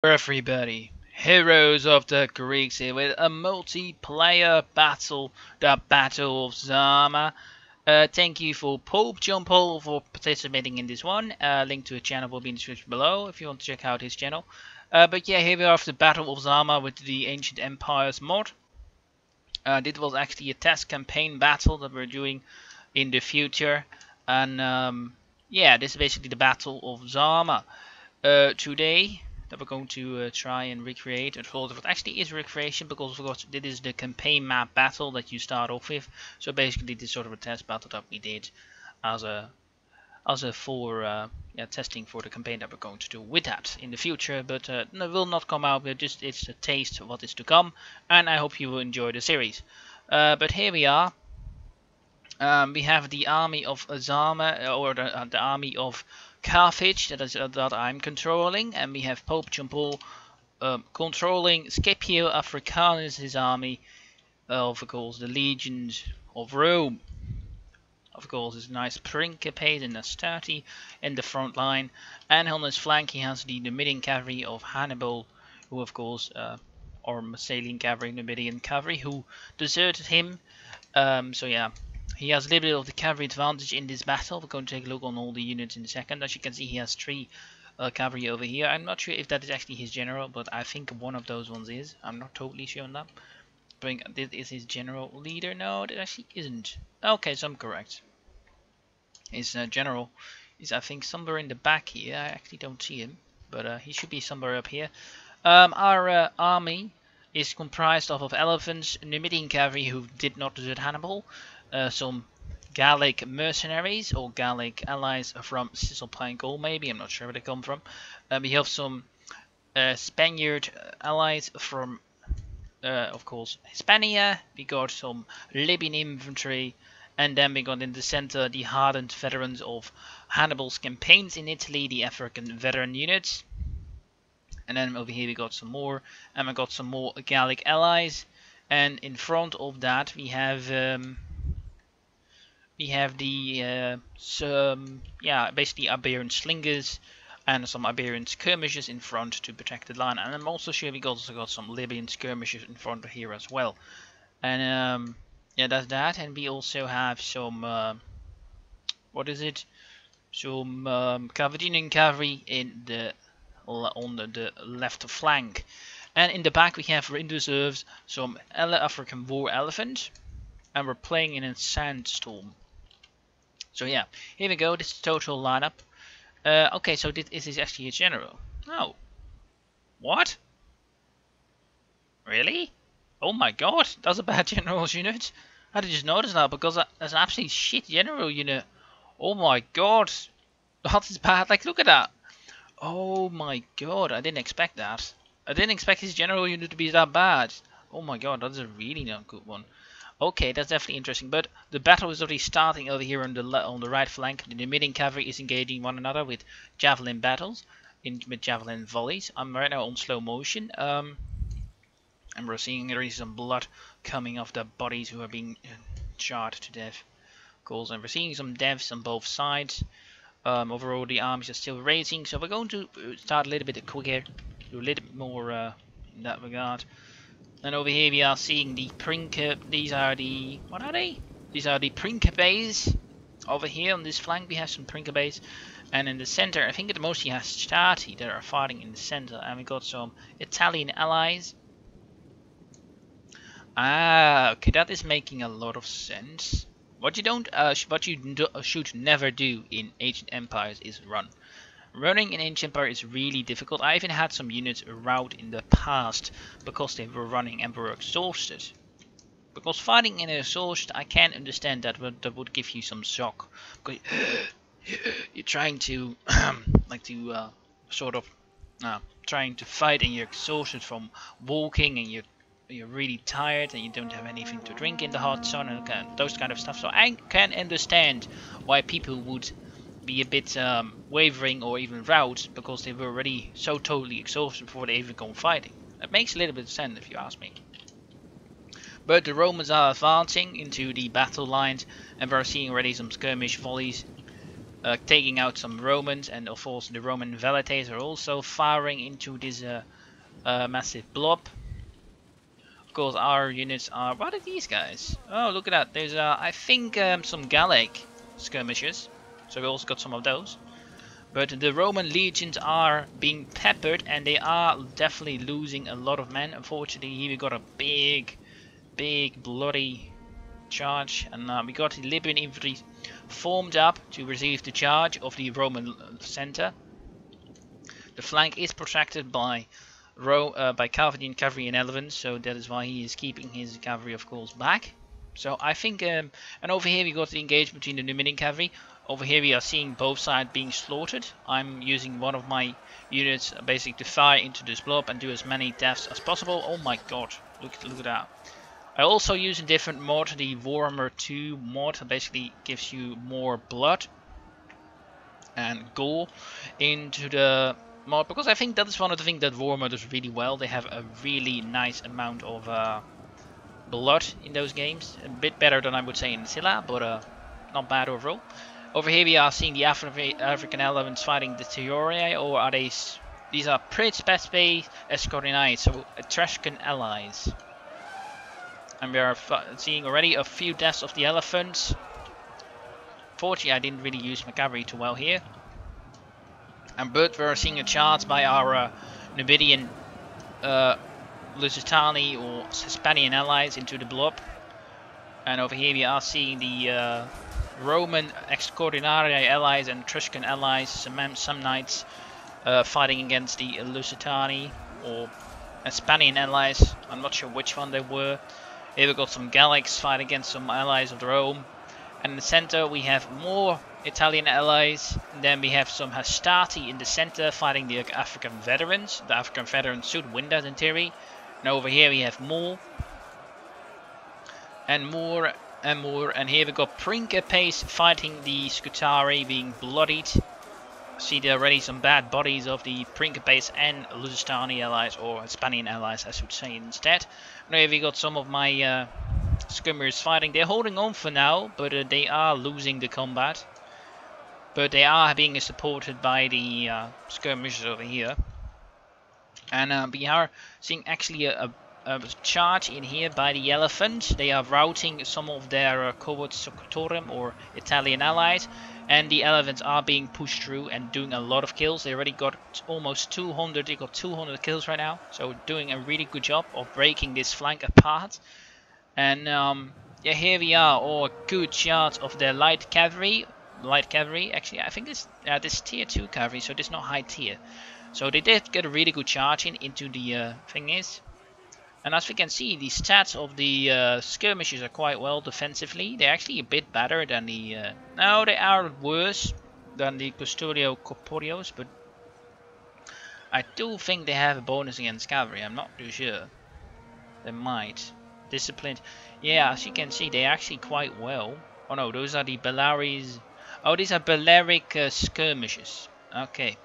Everybody, heroes of the Greeks here with a multiplayer battle, the Battle of Zama. Thank you for Pope John Paul for participating in this one. Link to his channel will be in the description below if you want to check out his channel. But yeah, here we are for the Battle of Zama with the Ancient Empires mod. This was actually a test campaign battle that we're doing in the future. And yeah, this is basically the Battle of Zama. Today that we're going to try and recreate. It actually is recreation because of course this is the campaign map battle that you start off with. So basically this is sort of a test battle that we did as a for testing for the campaign that we're going to do with that in the future. But it will not come out. But just it's a taste of what is to come, and I hope you will enjoy the series. But here we are. We have the army of Zama, or the army of Carthage that I'm controlling, and we have Pope John Paul controlling Scipio Africanus, his army of course the legions of Rome. Of course, his nice principate and Astarte in the front line, and on his flank he has the Numidian cavalry of Hannibal, who of course or Massilian cavalry, Numidian cavalry, who deserted him. So yeah. He has a little bit of the cavalry advantage in this battle. We're going to take a look on all the units in a second. As you can see, he has 3 cavalry over here. I'm not sure if that is actually his general, but I think one of those ones is. I'm not totally sure on that. This is his general leader. No, that actually isn't. Okay, so I'm correct. His general is, I think, somewhere in the back here. I actually don't see him, but he should be somewhere up here. Our army is comprised of elephants, Numidian cavalry who did not desert Hannibal, some Gallic mercenaries or Gallic allies from Cisalpine Gaul, maybe, I'm not sure where they come from. We have some Spaniard allies from, of course, Hispania. We got some Libyan infantry, and then we got in the center the hardened veterans of Hannibal's campaigns in Italy, the African veteran units. And then over here we got some more, and we got some more Gallic allies. And in front of that we have the basically Iberian slingers and some Iberian skirmishers in front to protect the line. And I'm also sure we also got some Libyan skirmishers in front of here as well. And yeah, that's that. And we also have some some Carthaginian cavalry in the on the left flank. And in the back we have in reserves some African war elephant, and we're playing in a sandstorm. So yeah, here we go. This is the total lineup. Okay, so this is actually a general. Oh, what? Really? Oh my god, that's a bad general's unit. I just noticed that because that's an absolute shit general unit. Oh my god, that is bad. Like, look at that. Oh my god, I didn't expect that. I didn't expect his general unit to be that bad. Oh my god, that's a really not good one. Okay, that's definitely interesting. But the battle is already starting over here on the right flank. The Numidian cavalry is engaging one another with javelin battles, with javelin volleys. I'm right now on slow motion. And we're seeing there is some blood coming off the bodies who are being charred to death. Of course, and we're seeing some deaths on both sides. Overall, the armies are still raising, so we're going to start a little bit quicker, do a little bit more in that regard. And over here we are seeing the these are the, what are they? These are the Principes. Over here on this flank we have some Principes, and in the center I think it mostly has Astarte that are fighting in the center, and we got some Italian allies. Ah, okay, that is making a lot of sense. What you should never do in Ancient Empires is run. Running in Ancient Empire is really difficult. I even had some units rout in the past because they were running and were exhausted. Because fighting in exhaustion, I can understand that, but that would give you some shock. Because you're trying to trying to fight, and you're exhausted from walking, and you're really tired, and you don't have anything to drink in the hot sun, and those kind of stuff. So I can understand why people would be a bit wavering or even rout, because they were already so totally exhausted before they even go fighting. That makes a little bit of sense if you ask me. But the Romans are advancing into the battle lines, and we're seeing already some skirmish volleys taking out some Romans, and of course the Roman velites are also firing into this massive blob. Of course our units are... what are these guys? Oh, look at that. There's I think some Gallic skirmishers. So we also got some of those. But the Roman legions are being peppered, and they are definitely losing a lot of men. Unfortunately, here we got a big bloody charge, and we got the Libyan infantry formed up to receive the charge of the Roman center. The flank is protected by Carthagian cavalry and elephants, so that is why he is keeping his cavalry, of course, back. So I think, and over here we got the engagement between the Numidian cavalry. Over here we are seeing both sides being slaughtered. I'm using one of my units basically to fire into this blob and do as many deaths as possible. Oh my god, look at that. I also use a different mod, the Warhammer 2 mod, that basically gives you more blood and gore into the mod, because I think that is one of the things that Warhammer does really well. They have a really nice amount of blood in those games. A bit better than I would say in Attilla, but not bad overall. Over here we are seeing the African elephants fighting the Theoria, or are these are especially Escorinae, so Etruscan allies. And we are seeing already a few deaths of the elephants. Fortunately I didn't really use my cavalry too well here. But we're seeing a charge by our Numidian Lusitani or Hispanian allies into the blob. And over here we are seeing the Roman Excordinarii allies and Etruscan allies, some knights fighting against the Lusitani or Hispanian allies. I'm not sure which one they were. Here we got some Gallics fighting against some allies of Rome. And in the center we have more Italian allies. And then we have some Hastati in the center fighting the African veterans. The African veterans should win that in theory. And over here we have more. And more and more. And here we got Principes fighting the Scutari, being bloodied. See there already some bad bodies of the Principes and Lusitani allies, or Hispanian allies I should say instead. Now here we got some of my skirmishers fighting. They're holding on for now, but they are losing the combat. But they are being supported by the skirmishers over here. And we are seeing actually a charge in here by the elephant. They are routing some of their cohorts Socotorum or Italian allies, and the elephants are being pushed through and doing a lot of kills. They already got almost 200. They got 200 kills right now, so doing a really good job of breaking this flank apart. And yeah, here we are, or a good charge of their light cavalry. Actually I think this tier 2 cavalry, so this is not high tier. So they did get a really good charge into the thing is. And as we can see, the stats of the skirmishers are quite well defensively. They're actually a bit better than the... no, they are worse than the Custodio Corporeos, but I do think they have a bonus against cavalry. I'm not too sure. They might. Disciplined. Yeah, as you can see, they're actually quite well. Oh no, those are the Bellaris. Oh, these are Bellaric skirmishers. Okay.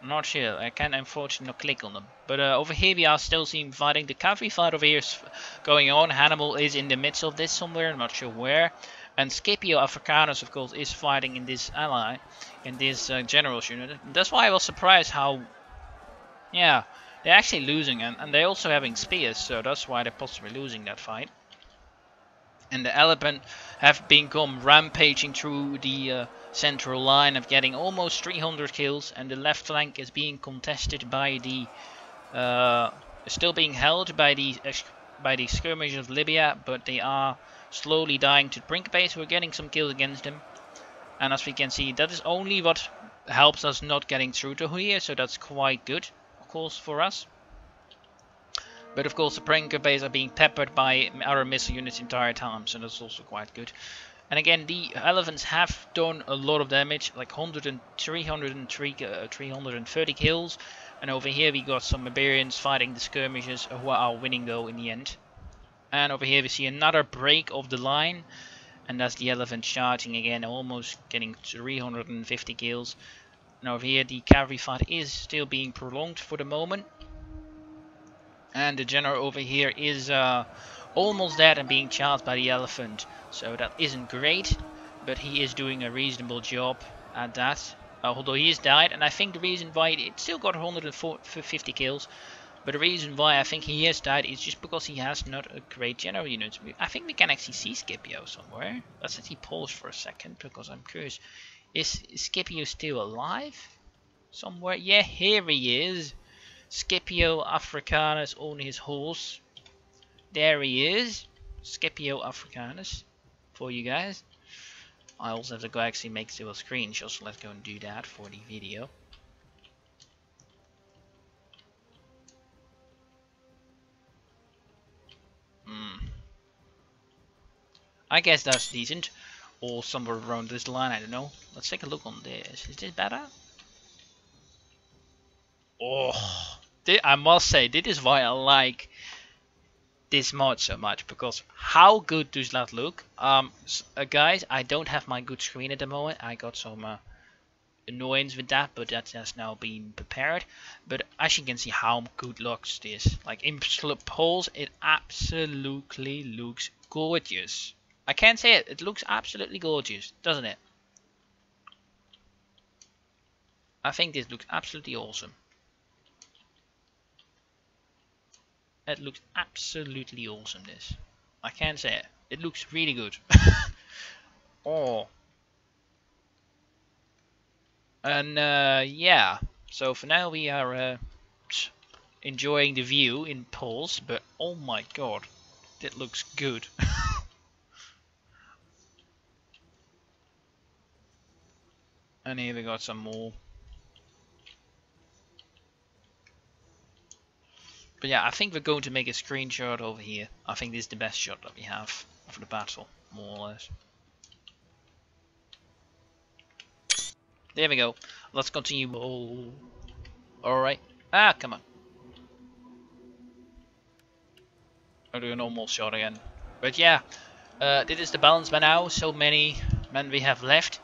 I'm not sure. I can't unfortunately click on them. But over here we are still seeing fighting. The cavalry fight over here is going on. Hannibal is in the midst of this somewhere. I'm not sure where. And Scipio Africanus, of course, is fighting in this ally, in this general's unit. That's why I was surprised how... yeah, they're actually losing. And they're also having spears, so that's why they're possibly losing that fight. And the elephant have become rampaging through the central line of getting almost 300 kills, and the left flank is being contested by the still being held by the skirmishers of Libya, but they are slowly dying to Principes. We're getting some kills against them, and as we can see, that is only what helps us not getting through to here, so that's quite good, of course, for us. But of course the Principes are being peppered by other missile units the entire time, so that's also quite good. And again, the elephants have done a lot of damage, like 330 kills. And over here we got some Iberians fighting the skirmishers, who are winning though in the end. And over here we see another break of the line, and that's the elephant charging again, almost getting 350 kills. And over here the cavalry fight is still being prolonged for the moment. And the general over here is almost dead and being charged by the elephant, so that isn't great. but he is doing a reasonable job at that. Although he has died, and I think the reason why it still got 150 kills, but the reason why I think he has died is just because he has not a great general unit. I think we can actually see Scipio somewhere. Let's actually pause for a second because I'm curious. Is Scipio still alive? Somewhere? Yeah, here he is. Scipio Africanus on his horse. There he is. Scipio Africanus. For you guys. I also have to go actually make still a screenshot, so let's go and do that for the video. I guess that's decent. Or somewhere around this line, I don't know. Let's take a look on this. Is this better? Oh, I must say, this is why I like this mod so much, because how good does that look? Guys, I don't have my good screen at the moment. I got some annoyance with that, but that has now been prepared. But as you can see how good looks this. Like in polls, it absolutely looks gorgeous. I can't say it. It looks absolutely gorgeous, doesn't it? I think this looks absolutely awesome. It looks absolutely awesome, this. I can't say it. It looks really good. Oh. And yeah. So for now we are enjoying the view in polls, but oh my god. That looks good. And here we got some more. But yeah, I think we're going to make a screenshot over here. I think this is the best shot that we have of the battle, more or less. There we go. Let's continue. Oh. Alright. Ah, come on. I'll do a normal shot again. But yeah, this is the balance by now. So many men we have left.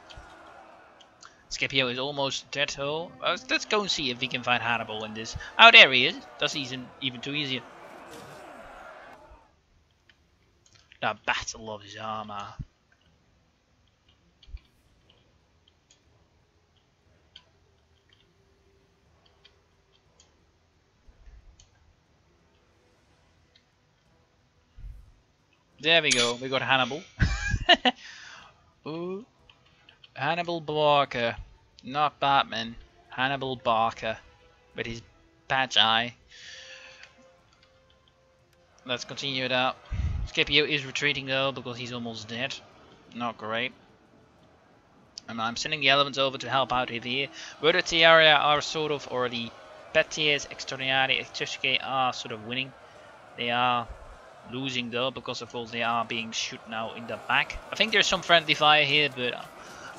Scipio is almost dead. Oh, let's go and see if we can find Hannibal in this. Oh, there he is. That's even too easy. The Battle of Zama. There we go. We got Hannibal. Ooh. Hannibal Barca. Not Batman. Hannibal Barca. With his badge eye. Let's continue it out. Scipio is retreating though because he's almost dead. Not great. And I'm sending the elements over to help out here. Whether the area are sort of, or the Petiers, Extraordinary, Extraordinary are sort of winning. They are losing though because of course they are being shot now in the back. I think there's some friendly fire here, but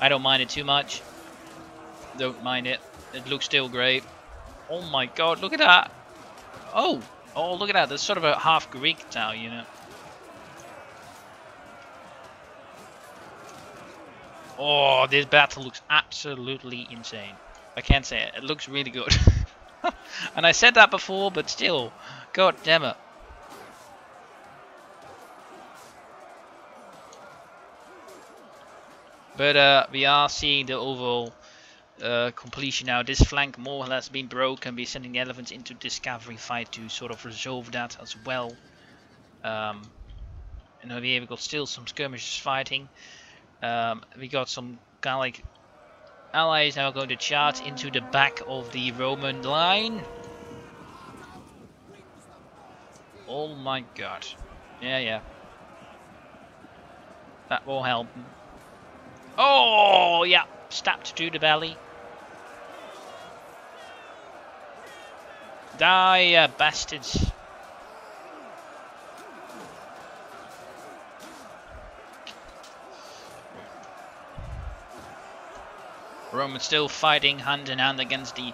I don't mind it too much. Don't mind it. It looks still great. Oh my god, look at that. Oh, look at that. That's sort of a half Greek town, you know. Oh, this battle looks absolutely insane. I can't say it. It looks really good. And I said that before, but still. God damn it. But we are seeing the overall completion now. This flank more or less been broken. We're sending the elephants into this cavalry fight to sort of resolve that as well. And over here we got still some skirmishers fighting. We got some Gallic allies now going to charge into the back of the Roman line. Oh my god. Yeah. That will help. Oh, yeah. Stabbed to the belly. Die, bastards. Romans still fighting hand in hand against the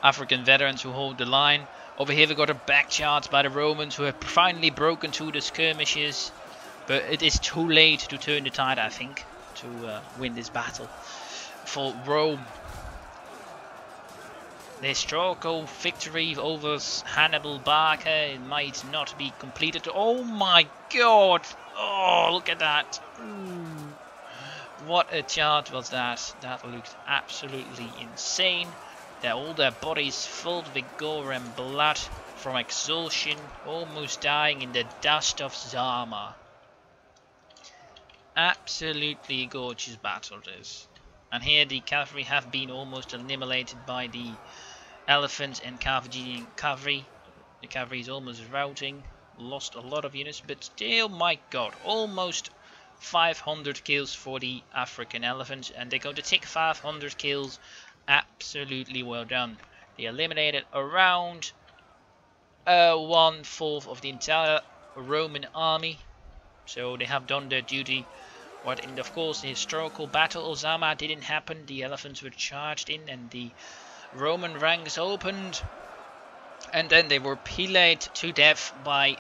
African veterans who hold the line. Over here we got a back charge by the Romans who have finally broken through the skirmishes. But it is too late to turn the tide, I think, to win this battle for Rome. The historical victory over Hannibal Barca might not be completed. Oh my god! Oh, look at that! Ooh. What a chart was that. That looked absolutely insane. All their bodies filled with gore and blood from exhaustion, almost dying in the dust of Zama. Absolutely gorgeous battle this. And here the cavalry have been almost eliminated by the elephants and Carthaginian cavalry. The cavalry is almost routing, lost a lot of units, but still, my god, almost 500 kills for the African elephants, and they're going to take 500 kills. Absolutely well done. They eliminated around 1/4 of the entire Roman army, so they have done their duty. But in, of course, the historical battle of Zama didn't happen. The elephants were charged in and the Roman ranks opened, and then they were pillaged to death by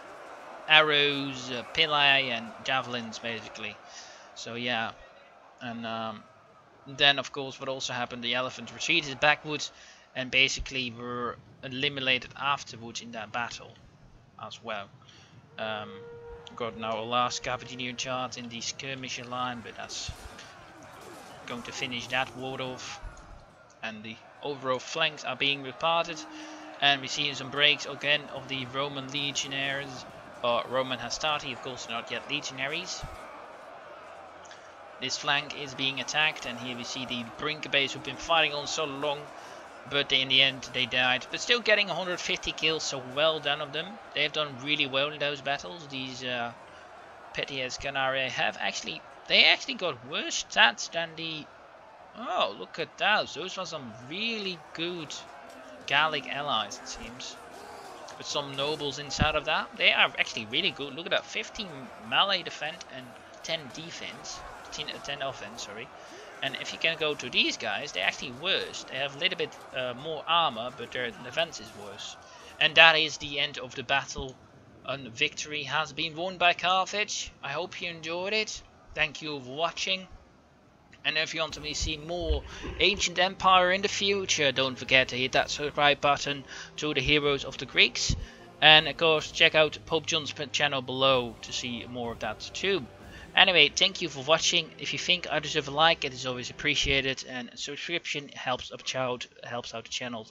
arrows, pillae and javelins basically. So yeah, and then of course what also happened, the elephants retreated backwards and basically were eliminated afterwards in that battle as well. Got now a last Carthaginian chart in the skirmisher line, but that's going to finish that war off, and the overall flanks are being reparted, and we see some breaks again of the Roman legionaries, or Roman hastati, of course not yet legionaries. This flank is being attacked, and here we see the Brink base who've been fighting on so long, but in the end they died, but still getting 150 kills, so well done of them. They have done really well in those battles. These Petias Canaria have actually got worse stats than the... Oh, look at those. Those were some really good Gallic allies, it seems. With some nobles inside of that. They are actually really good. Look at that. 15 melee defense and 10 defense. 10 offense, sorry. And if you can go to these guys, they're actually worse. They have a little bit more armor, but their defense is worse. And that is the end of the battle. And victory has been won by Carthage. I hope you enjoyed it. Thank you for watching. And if you want to see more Ancient Empire in the future, don't forget to hit that subscribe button to the Heroes of the Greeks. And of course, check out Pope John's channel below to see more of that too. Anyway, thank you for watching. If you think I deserve a like, it is always appreciated, and a subscription helps the channel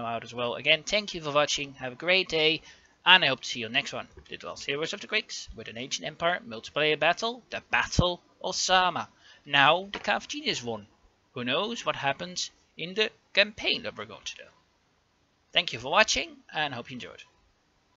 out as well. Again, thank you for watching. Have a great day, and I hope to see you on the next one. This was Heroes of the Greeks with an Ancient Empire multiplayer battle, the Battle of Zama. Now the Carthaginians won. Who knows what happens in the campaign that we're going to do. Thank you for watching, and hope you enjoyed.